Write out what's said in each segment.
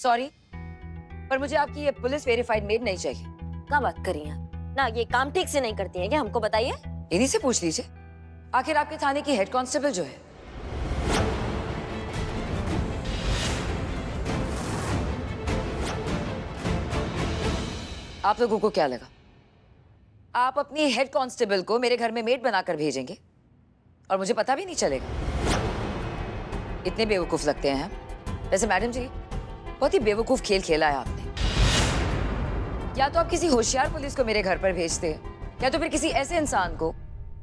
Sorry, पर मुझे आपकी ये पुलिस वेरीफाइड मेड नहीं चाहिए। क्या बात कर रही हैं ना, ये काम ठीक से नहीं करती हैं क्या? हमको बताइए। इन्हीं से पूछ लीजिए, आखिर आपके थाने की हेड कांस्टेबल जो है। आप लोगों को क्या लगा आप अपनी हेड कांस्टेबल को मेरे घर में मेड बनाकर भेजेंगे और मुझे पता भी नहीं चलेगा? इतने बेवकूफ लगते हैं हम। वैसे मैडम जी, बहुत ही बेवकूफ खेल खेला है आपने। या तो आप किसी होशियार पुलिस को मेरे घर पर भेजते हैं, या तो फिर किसी ऐसे इंसान को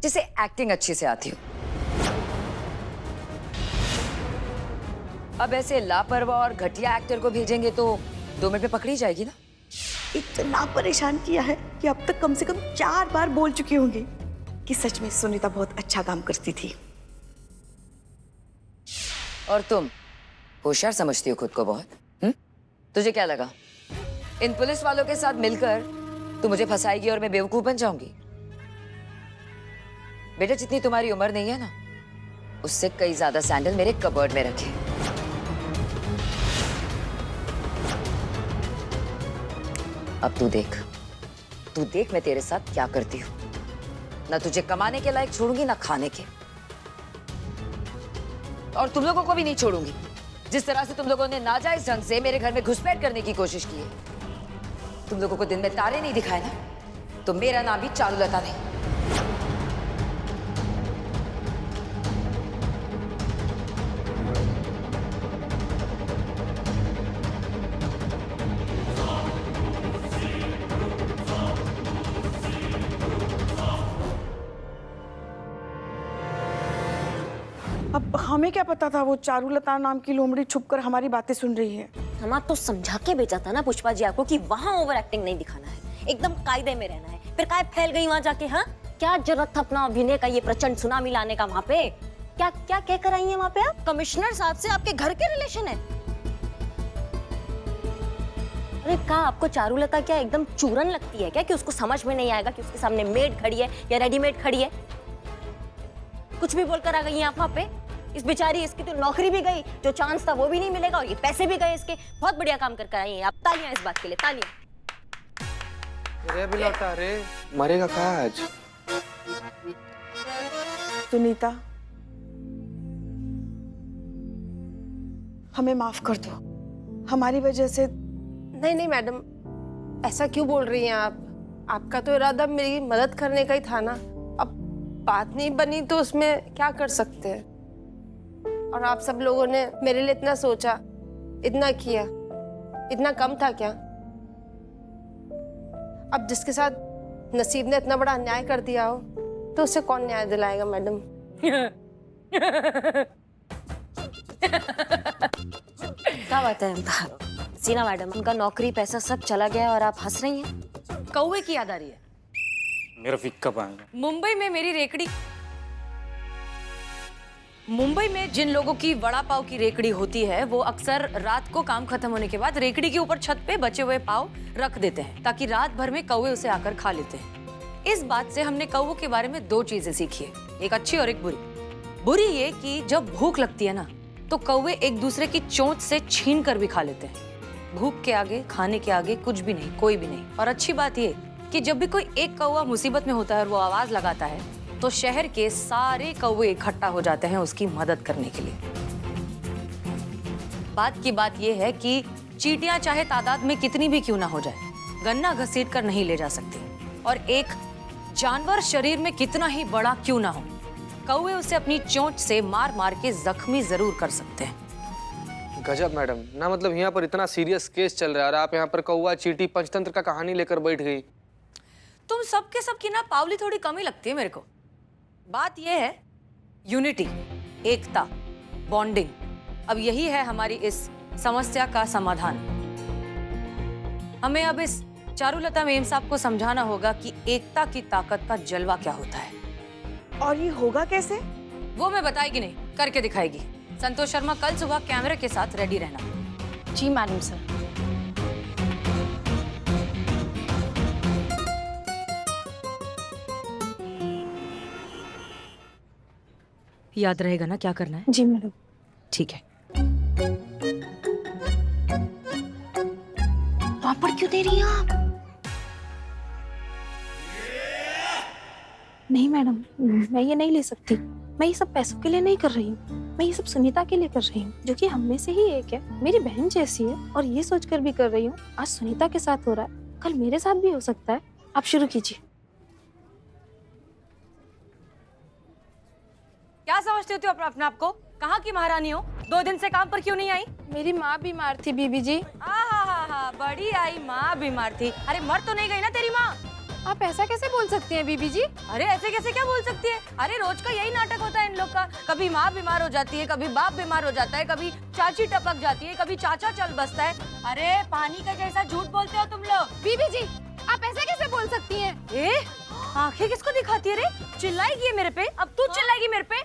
जिसे एक्टिंग अच्छी से आती हो। अब ऐसे लापरवाह और घटिया एक्टर को भेजेंगे तो 2 मिनट में पकड़ी जाएगी ना। इतना परेशान किया है कि अब तक कम से कम 4 बार बोल चुके होंगे कि सच में सुनीता बहुत अच्छा काम करती थी। और तुम होशियार समझती हो खुद को बहुत। तुझे क्या लगा इन पुलिस वालों के साथ मिलकर तू मुझे फंसाएगी और मैं बेवकूफ बन जाऊंगी? बेटा, जितनी तुम्हारी उम्र नहीं है ना, उससे कई ज्यादा सैंडल मेरे कबर्ड में रखे। अब तू देख मैं तेरे साथ क्या करती हूँ। ना तुझे कमाने के लायक छोड़ूंगी, ना खाने के। और तुम लोगों को भी नहीं छोड़ूंगी। जिस तरह से तुम लोगों ने नाजायज ढंग से मेरे घर में घुसपैठ करने की कोशिश की है। तुम लोगों को दिन में तारे नहीं दिखाए ना, तो मेरा नाम भी चारुलता नहीं। अब हमें क्या पता था वो चारुलता नाम की लोमड़ी छुपकर हमारी बातें सुन रही है। हमारा तो समझा के भेजा था ना पुष्पा जी आपको कि वहाँ ओवर एक्टिंग नहीं दिखाना है, एकदम कायदे में रहना है। फिर काय फैल गई वहाँ जाके? हाँ, क्या जरूरत था अपना अभिनय का ये प्रचंड सुनामी लाने का? वहाँ पे क्या क्या कह कर आई हैं? वहाँ पे आप कमिश्नर साहब से आपके घर के रिलेशन है? अरे क्या आपको चारुलता क्या एकदम चूरन लगती है क्या कि उसको समझ में नहीं आएगा कि उसके सामने मेड खड़ी है या रेडीमेड खड़ी है? कुछ भी बोलकर आ गई हैं आप वहाँ पे। इस बेचारी, इसकी तो नौकरी भी गई, जो चांस था वो भी नहीं मिलेगा, और ये पैसे भी गए इसके। बहुत बढ़िया काम कर आई हैं आप। तालियां इस बात के लिए, तालियां। अरे भी लौटा रे, मरेगा कहाँ आज? सुनीता, हमें माफ कर दो। हमारी वजह से। नहीं नहीं मैडम, ऐसा क्यों बोल रही हैं आप? आपका तो इरादा मेरी मदद करने का ही था ना। अब बात नहीं बनी तो उसमें क्या कर सकते हैं। और आप सब लोगों ने मेरे लिए इतना सोचा, इतना किया, इतना कम था क्या? अब जिसके साथ नसीब ने इतना बड़ा अन्याय कर दिया हो तो उसे कौन न्याय दिलाएगा मैडम? क्या बात है सीना मैडम, उनका नौकरी पैसा सब चला गया और आप हंस रही हैं? कौवे की याद आ रही है। मेरा फिक्का पाएंगे। मुंबई में मेरी रेकड़ी, मुंबई में जिन लोगों की वड़ा पाव की रेकड़ी होती है वो अक्सर रात को काम खत्म होने के बाद रेकड़ी के ऊपर छत पे बचे हुए पाव रख देते हैं ताकि रात भर में कौवे उसे आकर खा लेते हैं। इस बात से हमने कौवों के बारे में 2 चीजें सीखी है, एक अच्छी और एक बुरी। बुरी ये कि जब भूख लगती है ना तो कौवे एक दूसरे की चोंच से छीन कर भी खा लेते हैं। भूख के आगे, खाने के आगे कुछ भी नहीं, कोई भी नहीं। और अच्छी बात ये कि जब भी कोई एक कौवा मुसीबत में होता है और वो आवाज लगाता है तो शहर के सारे कौवे इकट्ठा हो जाते हैं उसकी मदद करने के लिए। बात की बात यह है कि चींटियां चाहे तादाद में कितनी भी क्यों ना हो जाए, गन्ना घसीट कर नहीं ले जा सकती। और एक जानवर शरीर में कितना ही बड़ा क्यों ना हो, कौवे उसे अपनी चोंच से मार मार के जख्मी जरूर कर सकते हैं। गजब मैडम, ना मतलब यहाँ पर इतना सीरियस केस चल रहा है और आप यहाँ पर कौवा चींटी पंचतंत्र का कहानी लेकर बैठ गई। तुम सबके सबकी ना पावली थोड़ी कम ही लगती है मेरे को। बात यह है यूनिटी, एकता, बॉन्डिंग। अब यही है हमारी इस समस्या का समाधान। हमें अब इस चारुलता मेम साहब को समझाना होगा कि एकता की ताकत का जलवा क्या होता है। और ये होगा कैसे? वो मैं बताएगी नहीं, करके दिखाएगी। संतोष शर्मा, कल सुबह कैमरे के साथ रेडी रहना। जी मैडम सर। याद रहेगा ना क्या करना है? जी मैडम। ठीक है। दे रही हैं आप? नहीं मैडम, मैं ये नहीं ले सकती। मैं ये सब पैसों के लिए नहीं कर रही हूँ, मैं ये सब सुनीता के लिए कर रही हूँ, जो कि हम में से ही एक है, मेरी बहन जैसी है। और ये सोचकर भी कर रही हूँ, आज सुनीता के साथ हो रहा है, कल मेरे साथ भी हो सकता है। आप शुरू कीजिए। क्या समझते हो अपने आप को? कहाँ की महारानी हो? 2 दिन से काम पर क्यों नहीं आई? मेरी माँ बीमार थी बीबी जी। हा, बड़ी आई माँ बीमार थी। अरे मर तो नहीं गई ना तेरी माँ? आप ऐसा कैसे बोल सकती हैं बीबी जी? अरे ऐसे कैसे क्या बोल सकती है? अरे रोज का यही नाटक होता है इन लोग का। कभी माँ बीमार हो जाती है, कभी बाप बीमार हो जाता है, कभी चाची टपक जाती है, कभी चाचा चल बसता है। अरे पानी का जैसा झूठ बोलते हो तुम लोग। बीबी जी आप ऐसा कैसे बोल सकती हैं? आंखें किसको दिखाती है रे? चिल्लाएगी ये मेरे पे? अब तू चिल्लाएगी मेरे पे?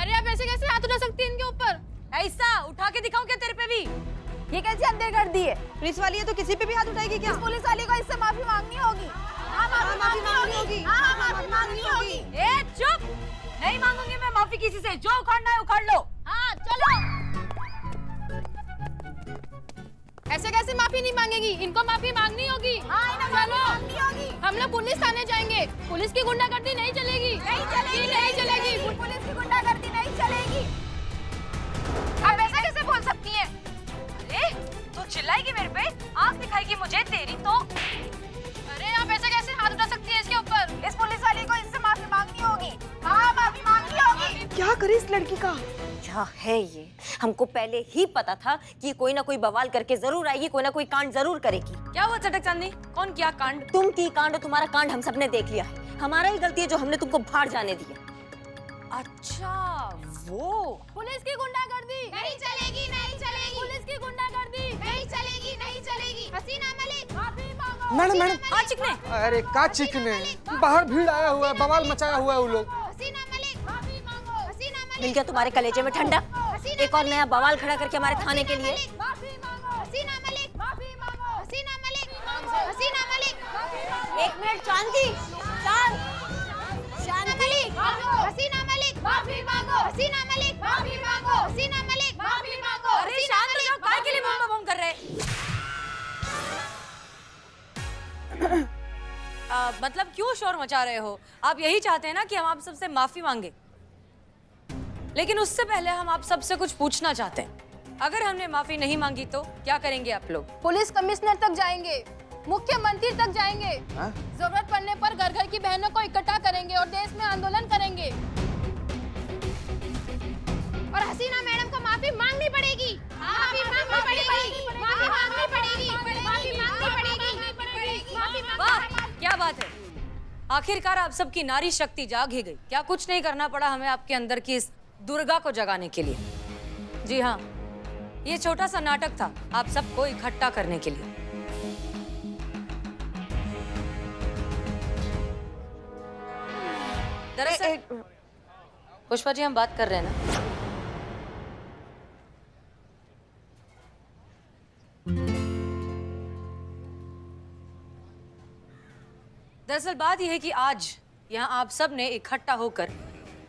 अरे आप ऐसे कैसे हाथ उठा सकती हैं इनके ऊपर? ऐसा उठा के दिखाऊं क्या तेरे पे भी? ये कैसे अंदर कर दी है? पुलिस वाली है तो किसी पे भी हाथ उठाएगी क्या? पुलिस वाली को इससे माफी मांगनी होगी। हाँ माफी मांगनी होगी। हाँ माफी मांगनी होगी। ए चुप! नहीं मांगूंगी मैं माफी किसी से। जो उखाड़ना है उखाड़ लो। हाँ चलो। ऐसे कैसे माफी नहीं मांगेगी? इनको माफी मांगनी होगी। हाँ इन्हें माफी मांगनी होगी। हम लोग पुलिस थाने जाएंगे। पुलिस की गुंडागर्दी नहीं चलेगी। नहीं चलेगी, नहीं चलेगी। पुलिस की गुंडागर्दी नहीं चलेगी। आप ऐसा कैसे बोल सकती हैं? अरे तू चिल्लाएगी मेरे पे? आंख दिखाएगी मुझे तेरी तो? अरे आप ऐसे कैसे हाथ उठा सकती हैं इसके ऊपर? इस पुलिस वाली को इससे माफी मांगनी होगी। हाँ माफी मांगनी होगी। क्या करे इस लड़की का? क्या है ये? हमको पहले ही पता था कि कोई ना कोई बवाल करके जरूर आएगी, कोई ना कोई कांड जरूर करेगी। क्या हुआ चटक चांदनी? कौन किया कांड? तुम की कांड और तुम्हारा कांड हम सबने देख लिया है। हमारा ही गलती है जो हमने तुमको बाहर जाने दिया। अच्छा वो पुलिस की गुंडागर्दी नहीं चलेगी, नहीं चलेगी। पुलिस की गुंडागर्दी नहीं चलेगी, नहीं चलेगी। हसीना मलिक माफी मांगो। मैडम हाँ चिकने। अरे का चिकने, बाहर भीड़ आया हुआ है, बवाल मचाया हुआ है वो लोग। हसीना मलिक माफी मांगो। हसीना मलिक मिल गया तुम्हारे कलेजे में ठंडक? एक और नया बवाल खड़ा करके हमारे थाने के लिए। माफी मांगो। हसीना मलिक माफी मांगो। हसीना मलिक हसीना मलिक। 1 मिनट शांति। शांत। हसीना मलिक हसीना मलिक माफी मांगो। हसीना मलिक माफी मांगो। हसीना मलिक माफी मांगो। अरे शांत हो जाओ, काय के लिए बम बम कर रहे? मतलब क्यों शोर मचा रहे हो? आप यही चाहते हैं ना कि हम आप सबसे माफी मांगे, लेकिन उससे पहले हम आप सबसे कुछ पूछना चाहते हैं। अगर हमने माफी नहीं मांगी तो क्या करेंगे आप लोग? पुलिस कमिश्नर तक जाएंगे, मुख्यमंत्री तक जाएंगे। जरूरत पड़ने पर घर घर की बहनों को इकट्ठा करेंगे और देश में आंदोलन करेंगे। और हसीना मैडम को माफी मांगनी पड़ेगी। माफी मांगनी पड़ेगी। माफी मांगनी पड़ेगी। माफी मांगनी पड़ेगी। माफी वाह क्या बात है! आखिरकार आप सबकी नारी शक्ति जाग ही गई। क्या कुछ नहीं करना पड़ा हमें आपके अंदर की इस दुर्गा को जगाने के लिए? जी हाँ, ये छोटा सा नाटक था आप सबको इकट्ठा करने के लिए। दरअसल पुष्पा जी हम बात कर रहे हैं ना। दरअसल बात यह है कि आज यहाँ आप सब ने इकट्ठा होकर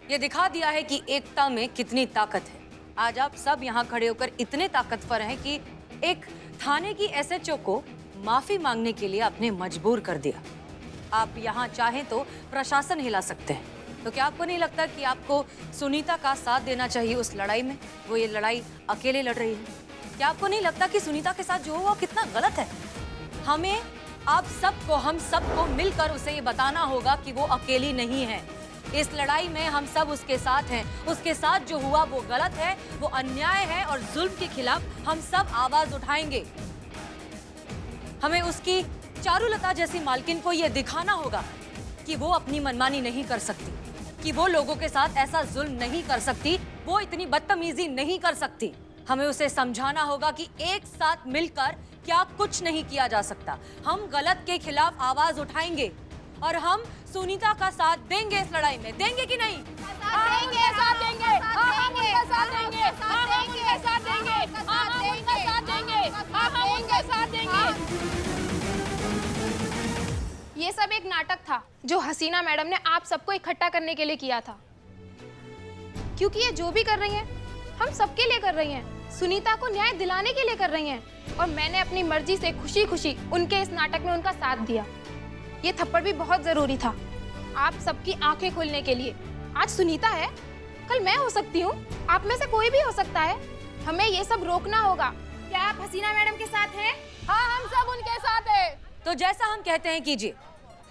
ये दिखा दिया है कि एकता में कितनी ताकत है। आज आप सब यहाँ खड़े होकर इतने ताकतवर हैं कि एक थाने की एसएचओ को माफी मांगने के लिए आपने मजबूर कर दिया। आप यहाँ चाहें तो प्रशासन हिला सकते हैं। तो क्या आपको नहीं लगता कि आपको सुनीता का साथ देना चाहिए उस लड़ाई में? वो ये लड़ाई अकेले लड़ रही है। क्या आपको नहीं लगता कि सुनीता के साथ जो हुआ कितना गलत है? हमें आप सबको, हम सबको मिलकर उसे ये बताना होगा कि वो अकेली नहीं है। इस लड़ाई में हम सब उसके साथ हैं। उसके साथ जो हुआ वो गलत है, वो अन्याय है और जुल्म के खिलाफ हम सब आवाज उठाएंगे। हमें उसकी चारुलता जैसी मालकिन को ये दिखाना होगा कि वो अपनी मनमानी नहीं कर सकती, कि वो लोगों के साथ ऐसा जुल्म नहीं कर सकती, वो इतनी बदतमीजी नहीं कर सकती। हमें उसे समझाना होगा कि एक साथ मिलकर क्या कुछ नहीं किया जा सकता। हम गलत के खिलाफ आवाज उठाएंगे और हम सुनीता का साथ देंगे इस लड़ाई में। देंगे कि नहीं? देंगे, साथ देंगे, हम उनका साथ देंगे, हम उनका साथ देंगे, हम उनका साथ देंगे, हम उनका साथ देंगे। ये सब एक नाटक था जो हसीना मैडम ने आप सबको इकट्ठा करने के लिए किया था, क्योंकि ये जो भी कर रही हैं हम सबके लिए कर रही हैं, सुनीता को न्याय दिलाने के लिए कर रही हैं और मैंने अपनी मर्जी से खुशी खुशी उनके इस नाटक में उनका साथ दिया। ये थप्पड़ भी बहुत जरूरी था आप सबकी आंखें खोलने के लिए। आज सुनीता है, कल मैं हो सकती हूँ, आप में से कोई भी हो सकता है। हमें ये सब रोकना होगा। क्या आप हसीना मैडम के साथ हैं? हाँ, हम सब उनके साथ हैं। तो जैसा हम कहते हैं कीजिए।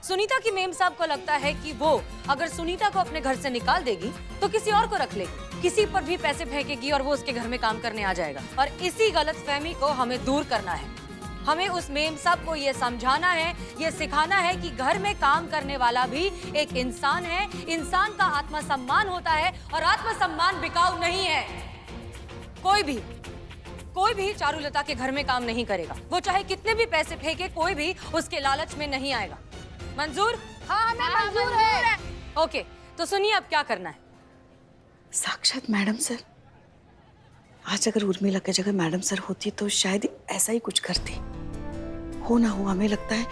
सुनीता की मेम साहब को लगता है कि वो अगर सुनीता को अपने घर से निकाल देगी तो किसी और को रख लेगी, किसी पर भी पैसे फेंकेगी और वो उसके घर में काम करने आ जाएगा। और इसी गलतफहमी को हमें दूर करना है। हमें उस मेम साहब को ये समझाना है, ये सिखाना है कि घर में काम करने वाला भी एक इंसान है, इंसान का आत्मसम्मान होता है और आत्मसम्मान बिकाऊ नहीं है। कोई भी चारुलता के घर में काम नहीं करेगा, वो चाहे कितने भी पैसे फेंके, कोई भी उसके लालच में नहीं आएगा। मंजूर? हाँ, हमें मंजूर है। ओके, तो सुनिए अब क्या करना है। साक्षात मैडम सर, आज अगर उर्मिला की जगह मैडम सर होती तो शायद ऐसा ही कुछ करती। हो ना हो, हमें लगता है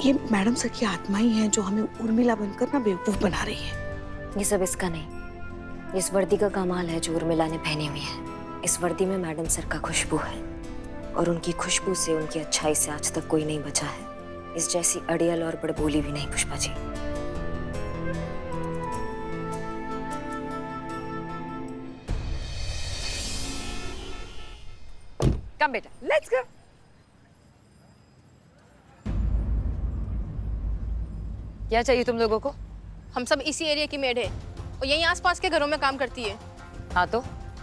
ये मैडम सर की आत्मा ही है जो हमें उर्मिला बनकर ना बेवकूफ बना रही है। ये सब इसका नहीं, इस वर्दी का कमाल है जो उर्मिला ने पहनी हुई है। इस वर्दी में मैडम सर का खुशबू है और उनकी खुशबू से, उनकी अच्छाई से आज तक कोई नहीं बचा है। इस जैसी अड़ियल और बड़बोली भी नहीं पुष्पा जी। कम बेटा, लेट्स गो। क्या चाहिए तुम लोगों को? हम सब इसी एरिया की मेड है और यहीं आसपास के घरों में काम करती है। हाँ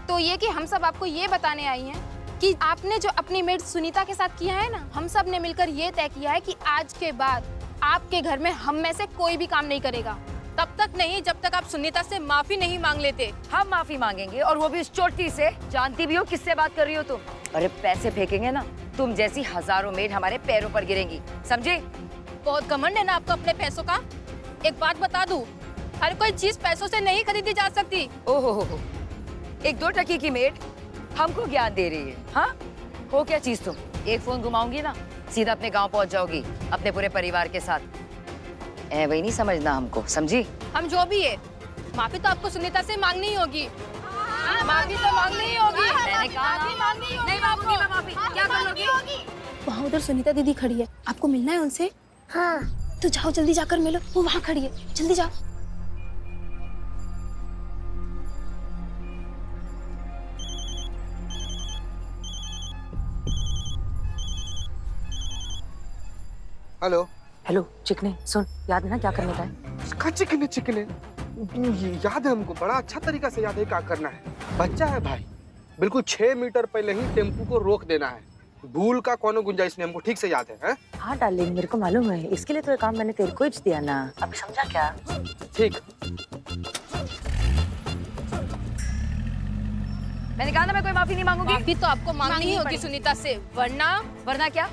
तो ये कि हम सब आपको ये बताने आई हैं कि आपने जो अपनी मेड सुनीता के साथ किया है ना, हम सब ने मिलकर ये तय किया है कि आज के बाद आपके घर में हम में से कोई भी काम नहीं करेगा। तब तक नहीं जब तक आप सुनीता से माफी नहीं मांग लेते। हम माफी मांगेंगे, और वो भी उस चोटी से। जानती भी हो किससे बात कर रही हो तुम? अरे पैसे फेंकेंगे ना, तुम जैसी हजारों मेड हमारे पैरों पर गिरेंगी, समझे? बहुत घमंड है ना आपको अपने पैसों का। एक बात बता दूं, हर कोई चीज पैसों से नहीं खरीदी जा सकती। ओहो हो, एक 2 टकी की मेड हमको ज्ञान दे रही है। हाँ, हो क्या चीज तुम? एक फोन घुमाऊंगी ना, सीधा अपने गांव पहुंच जाओगी अपने पूरे परिवार के साथ। वही नहीं समझना हमको, समझी? हम जो भी है, माफी तो आपको सुनीता से मांगनी ही होगी। माफी तो मांगनी ही होगी। मैंने कहा ना, नहीं मांगूंगी मैं माफी। क्या करोगी? वहाँ उधर सुनीता दीदी खड़ी है, आपको मिलना है उनसे? हाँ। तो जाओ, जल्दी जाकर मिलो, वो वहाँ खड़ी है, जल्दी जाओ। हेलो। हेलो चिकने, सुन, याद है ना क्या करने का है? का चिकने चिकने याद है हमको, बड़ा अच्छा तरीका से याद है क्या करना है। बच्चा है भाई, बिल्कुल 6 मीटर पहले ही टेम्पू को रोक देना है। भूल का कोनो गुंजाइश नहीं, हमको ठीक से याद है। हाँ डार्लिंग, मेरे को मालूम है, इसके लिए तो ये काम मैंने तेरे को ही दिया ना। अब समझा क्या? ठीक। मैंने कहा ना मैं कोई माफी नहीं मांगूंगी। माफी तो आपको मांगनी ही होगी सुनीता से, वरना क्या?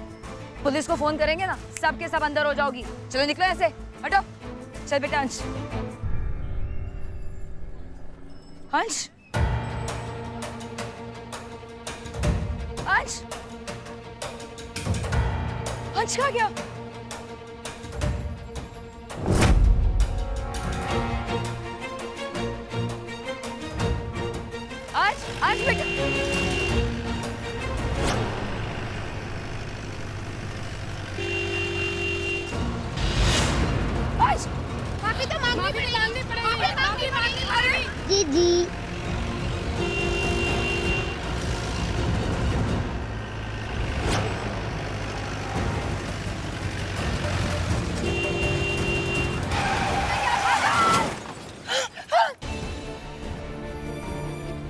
पुलिस को फोन करेंगे ना, सबके सब अंदर हो जाओगी। चलो निकलो ऐसे, हटो। चल बेटा अंश। अंश, अंश, अंश कहाँ गया? अंश, अंश बेटा। माफी तो मांगनी पड़ेगी। दीदी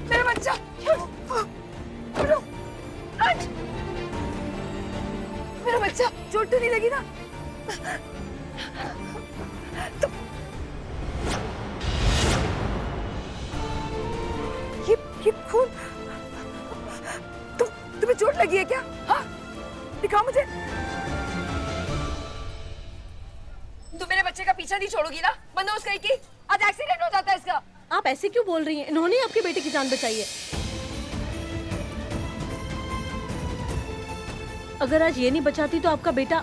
मेरा बच्चा, उठो। अंश, मेरा बच्चा, चोट तो नहीं लगी ना? ये खून, तुम्हें चोट लगी है क्या? हाँ, दिखाओ मुझे। तुम मेरे बच्चे का पीछा नहीं छोड़ोगी ना? बंदोबस्त कहीं की, आज एक्सीडेंट हो जाता है इसका। आप ऐसे क्यों बोल रही हैं? इन्होंने आपके बेटे की जान बचाई है। अगर आज ये नहीं बचाती तो आपका बेटा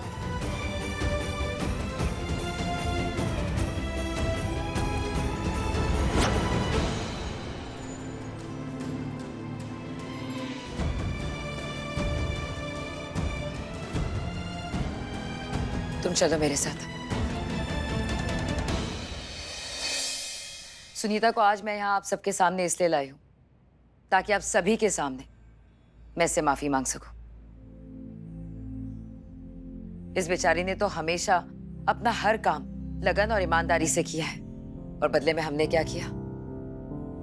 तुम चलो मेरे साथ। सुनीता को आज मैं यहाँ आप सबके सामने इसलिए लाई हूं ताकि आप सभी के सामने मैं इससे माफी मांग सकूं। इस बेचारी ने तो हमेशा अपना हर काम लगन और ईमानदारी से किया है, और बदले में हमने क्या किया?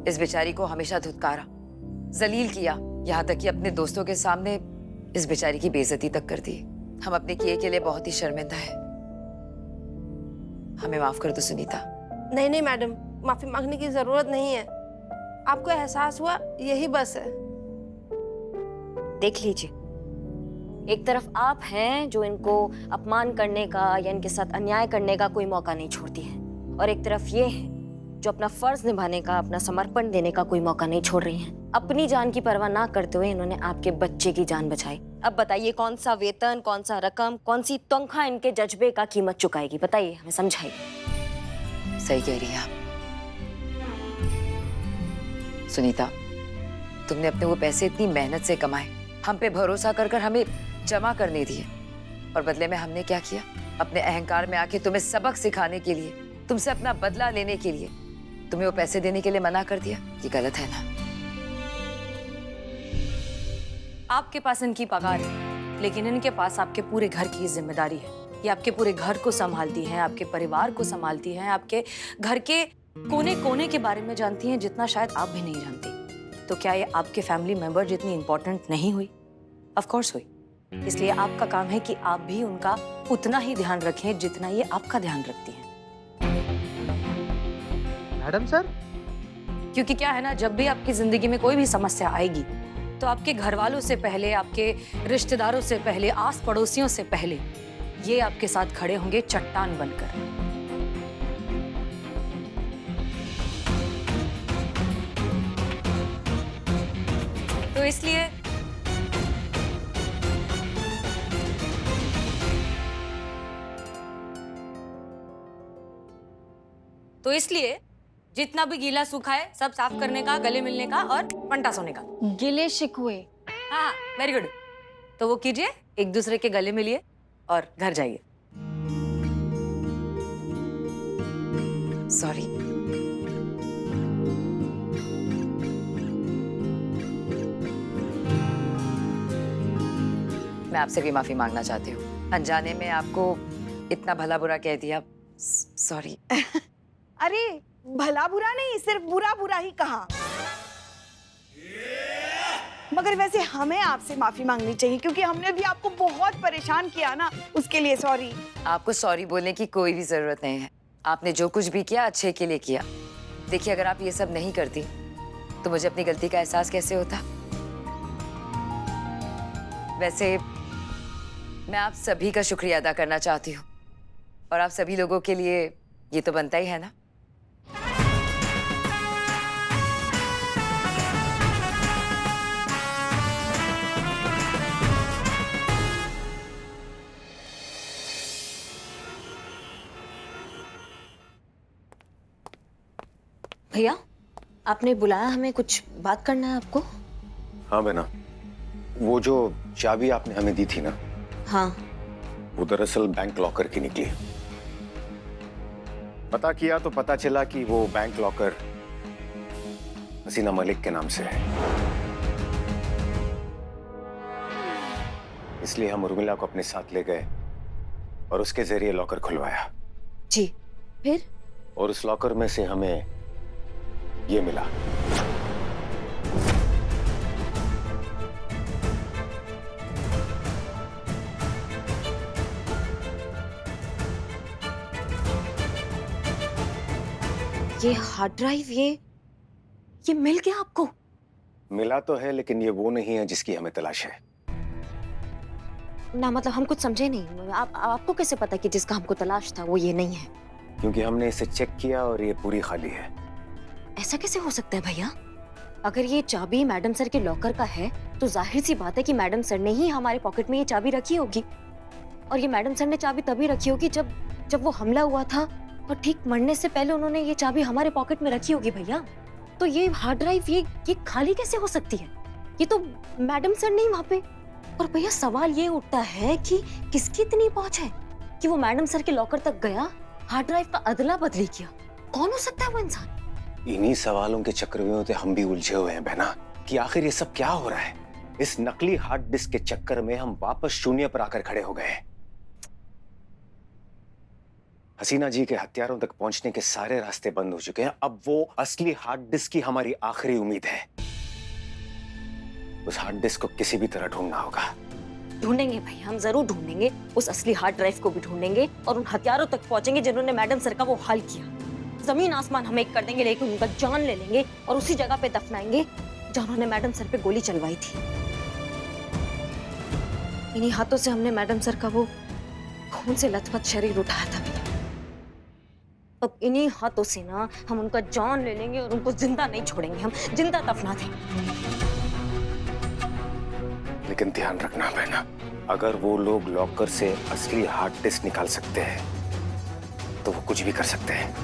इस बेचारी को हमेशा धुतकारा, जलील किया, यहाँ तक कि अपने दोस्तों के सामने इस बेचारी की बेइज्जती तक कर दी। हम अपने किए के लिए बहुत ही शर्मिंदा है। हमें माफ कर दो सुनीता। नहीं नहीं मैडम, माफी मांगने की जरूरत नहीं है। आपको एहसास हुआ, यही बस है। देख लीजिए, एक तरफ आप हैं जो इनको अपमान करने का या इनके साथ अन्याय करने का कोई मौका नहीं छोड़ती है, और एक तरफ ये है जो अपना फर्ज निभाने का, अपना समर्पण देने का कोई मौका नहीं छोड़ रही हैं। अपनी जान की परवाह ना करते हुए इन्होंने आपके बच्चे की जान बचाई। अब बताइए कौन सा वेतन, कौन सा रकम, कौन सी तनख्वाह इनके जज्बे का कीमत चुकाएगी? बताइए, हमें समझाइए। सही कह रही हैं आप। सुनीता, तुमने अपने वो पैसे इतनी मेहनत से कमाए, हम पे भरोसा कर कर हमें जमा करने दिए, और बदले में हमने क्या किया? अपने अहंकार में आके तुम्हें सबक सिखाने के लिए, तुमसे अपना बदला लेने के लिए तुम्हें वो पैसे देने के लिए मना कर दिया। ये गलत है ना? आपके पास इनकी पगार है, लेकिन इनके पास आपके पूरे घर की जिम्मेदारी है। ये आपके पूरे घर को संभालती हैं, आपके परिवार को संभालती हैं, आपके घर के कोने कोने के बारे में जानती हैं जितना शायद आप भी नहीं जानती। तो क्या ये आपके फैमिली मेंबर जितनी इंपॉर्टेंट नहीं हुई? ऑफ कोर्स हुई। इसलिए आपका काम है कि आप भी उनका उतना ही ध्यान रखें जितना ये आपका ध्यान रखती हैं। मैडम सर, क्योंकि क्या है ना, जब भी आपकी जिंदगी में कोई भी समस्या आएगी तो आपके घर वालों से पहले, आपके रिश्तेदारों से पहले, आस पड़ोसियों से पहले ये आपके साथ खड़े होंगे चट्टान बनकर। तो इसलिए जितना भी गीला सूखा है सब साफ करने का, गले मिलने का और पंटा सोने का। गिले शिकवे। हाँ, वेरी गुड। तो वो कीजिए, एक दूसरे के गले मिलिए और घर जाइए। सॉरी। मैं आपसे भी माफी मांगना चाहती हूँ। अनजाने में आपको इतना भला बुरा कह दिया। सॉरी। अरे भला बुरा नहीं, सिर्फ बुरा बुरा ही कहा। मगर वैसे हमें आपसे माफी मांगनी चाहिए क्योंकि हमने भी आपको बहुत परेशान किया ना, उसके लिए सॉरी। आपको सॉरी बोलने की कोई भी जरूरत नहीं है। आपने जो कुछ भी किया अच्छे के लिए किया। देखिए, अगर आप ये सब नहीं करती तो मुझे अपनी गलती का एहसास कैसे होता? वैसे मैं आप सभी का शुक्रिया अदा करना चाहती हूँ, और आप सभी लोगों के लिए ये तो बनता ही है ना। भैया, आपने बुलाया हमें, कुछ बात करना है आपको? हाँ बहना, वो जो चाबी आपने हमें दी थी ना, हाँ, वो दरअसल बैंक लॉकर की निकली। पता किया तो पता चला कि वो बैंक लॉकर हसीना मलिक के नाम से है। इसलिए हम उर्मिला को अपने साथ ले गए और उसके जरिए लॉकर खुलवाया। जी, फिर? और उस लॉकर में से हमें ये मिला। ये हार्ड ड्राइव, ये मिल गया आपको? मिला तो है, लेकिन ये वो नहीं है जिसकी हमें तलाश है। ना मतलब हम कुछ समझे नहीं। आपको कैसे पता कि जिसका हमको तलाश था वो ये नहीं है? क्योंकि हमने इसे चेक किया और ये पूरी खाली है। ऐसा कैसे हो सकता है भैया? अगर ये चाबी मैडम सर के लॉकर का है तो जाहिर सी बात है कि मैडम सर ने ही हमारे पॉकेट में ये चाबी रखी होगी, और ये मैडम सर ने चाबी तभी रखी होगी जब वो हमला हुआ था और ठीक मरने से पहले उन्होंने ये चाबी हमारे पॉकेट में रखी होगी भैया। तो ये हार्ड ड्राइव ये खाली कैसे हो सकती है? ये तो मैडम सर नहीं वहां पे। और भैया, सवाल ये उठता है कि किसकी इतनी पहुंच है? कि वो मैडम सर के लॉकर तक गया, हार्ड ड्राइव का अदला बदली किया? कौन हो सकता है वो इंसान? इन्हीं सवालों के चक्रव्यूह में हम भी उलझे हुए हैं बहना, कि आखिर ये सब क्या हो रहा है। इस नकली हार्ड डिस्क के चक्कर में हम वापस शून्य पर आकर खड़े हो गए हैं। हसीना जी के हथियारों तक पहुंचने के सारे रास्ते बंद हो चुके हैं। अब वो असली हार्ड डिस्क की हमारी आखिरी उम्मीद है। उस हार्ड डिस्क को किसी भी तरह ढूंढना होगा। ढूंढेंगे भाई, हम जरूर ढूंढेंगे। उस असली हार्ड ड्राइव को भी ढूंढेंगे और उन हथियारों तक पहुंचेंगे जिन्होंने मैडम सर का वो हाल किया। जमीन आसमान हम एक कर देंगे, लेकिन उनका जान ले लेंगे और उसी जगह पे दफनाएंगे जहां उन्होंने मैडम सर पे गोली चलवाई थी। इन्हीं हाथों से हमने मैडम सर का वो खून से लथपथ शरीर उठाया था भैया। अब इन्हीं हाथों से ना हम उनका जान ले लेंगे और उनको जिंदा नहीं छोड़ेंगे, हम जिंदा दफना देंगे। लेकिन ध्यान रखना बहना, अगर वो लोग लॉकर से असली हार्ड डिस्क निकाल सकते हैं तो वो कुछ भी कर सकते हैं।